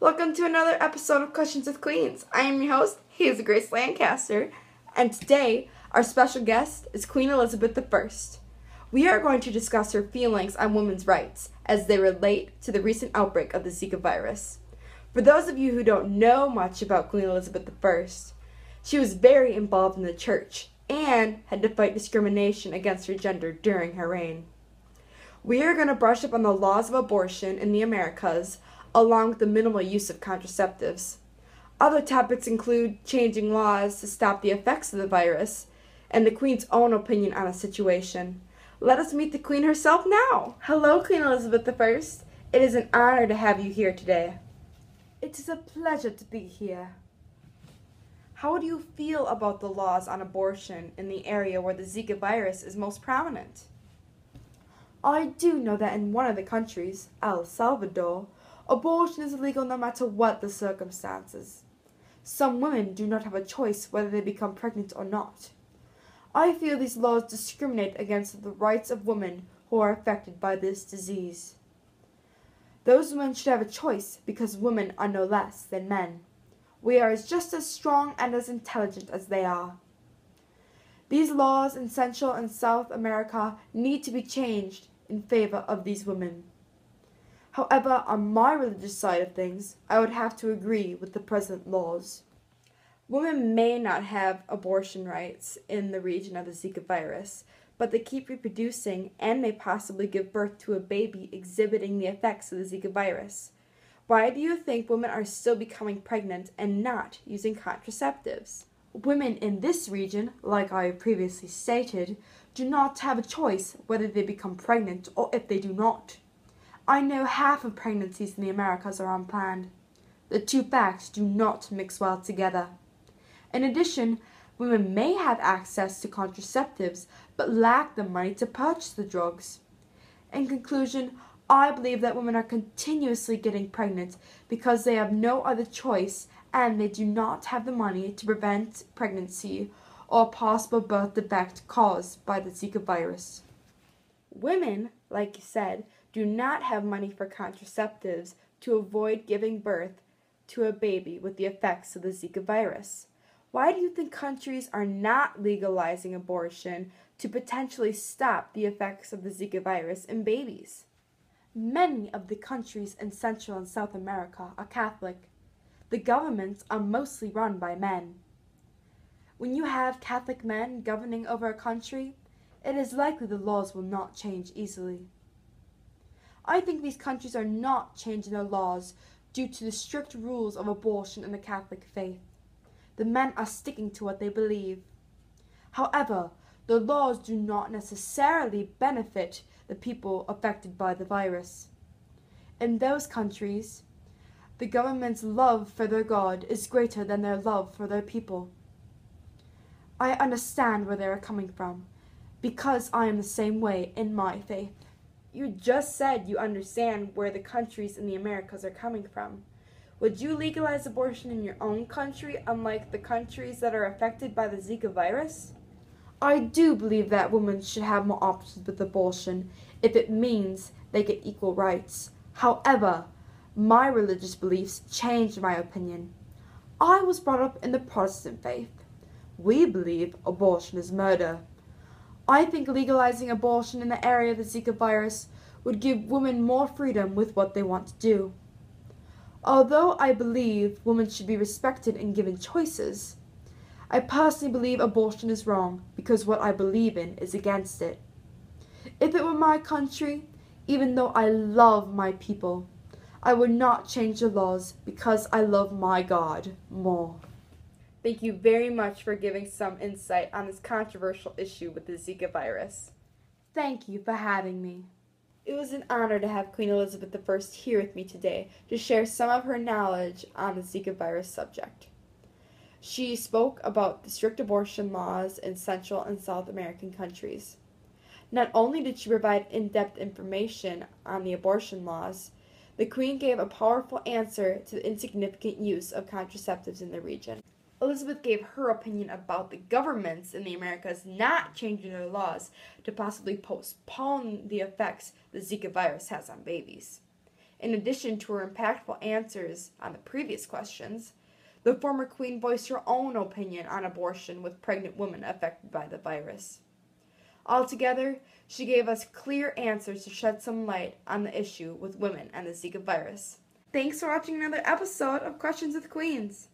Welcome to another episode of Questions with Queens. I am your host, Hazel Grace Lancaster, and today our special guest is Queen Elizabeth I. We are going to discuss her feelings on women's rights as they relate to the recent outbreak of the Zika virus. For those of you who don't know much about Queen Elizabeth I, she was very involved in the church and had to fight discrimination against her gender during her reign. We are going to brush up on the laws of abortion in the Americas, along with the minimal use of contraceptives. Other topics include changing laws to stop the effects of the virus, and the Queen's own opinion on the situation. Let us meet the Queen herself now. Hello, Queen Elizabeth I. It is an honor to have you here today. It is a pleasure to be here. How do you feel about the laws on abortion in the area where the Zika virus is most prominent? I do know that in one of the countries, El Salvador, abortion is illegal no matter what the circumstances. Some women do not have a choice whether they become pregnant or not. I feel these laws discriminate against the rights of women who are affected by this disease. Those women should have a choice because women are no less than men. We are just as strong and as intelligent as they are. These laws in Central and South America need to be changed in favor of these women. However, on my religious side of things, I would have to agree with the present laws. Women may not have abortion rights in the region of the Zika virus, but they keep reproducing and may possibly give birth to a baby exhibiting the effects of the Zika virus. Why do you think women are still becoming pregnant and not using contraceptives? Women in this region, like I previously stated, do not have a choice whether they become pregnant or if they do not. I know half of pregnancies in the Americas are unplanned. The two facts do not mix well together. In addition, women may have access to contraceptives but lack the money to purchase the drugs. In conclusion, I believe that women are continuously getting pregnant because they have no other choice and they do not have the money to prevent pregnancy or possible birth defect caused by the Zika virus. Women, like you said, do not have money for contraceptives to avoid giving birth to a baby with the effects of the Zika virus. Why do you think countries are not legalizing abortion to potentially stop the effects of the Zika virus in babies? Many of the countries in Central and South America are Catholic. The governments are mostly run by men. When you have Catholic men governing over a country, it is likely the laws will not change easily. I think these countries are not changing their laws due to the strict rules of abortion in the Catholic faith. The men are sticking to what they believe. However, the laws do not necessarily benefit the people affected by the virus. In those countries, the government's love for their God is greater than their love for their people. I understand where they are coming from, because I am the same way in my faith. You just said you understand where the countries in the Americas are coming from. Would you legalize abortion in your own country, unlike the countries that are affected by the Zika virus? I do believe that women should have more options with abortion if it means they get equal rights. However, my religious beliefs changed my opinion. I was brought up in the Protestant faith. We believe abortion is murder. I think legalizing abortion in the area of the Zika virus would give women more freedom with what they want to do. Although I believe women should be respected and given choices, I personally believe abortion is wrong because what I believe in is against it. If it were my country, even though I love my people, I would not change the laws because I love my God more. Thank you very much for giving some insight on this controversial issue with the Zika virus. Thank you for having me. It was an honor to have Queen Elizabeth I here with me today to share some of her knowledge on the Zika virus subject. She spoke about the strict abortion laws in Central and South American countries. Not only did she provide in-depth information on the abortion laws, the Queen gave a powerful answer to the insignificant use of contraceptives in the region. Elizabeth gave her opinion about the governments in the Americas not changing their laws to possibly postpone the effects the Zika virus has on babies. In addition to her impactful answers on the previous questions, the former queen voiced her own opinion on abortion with pregnant women affected by the virus. Altogether, she gave us clear answers to shed some light on the issue with women and the Zika virus. Thanks for watching another episode of Questions with Queens.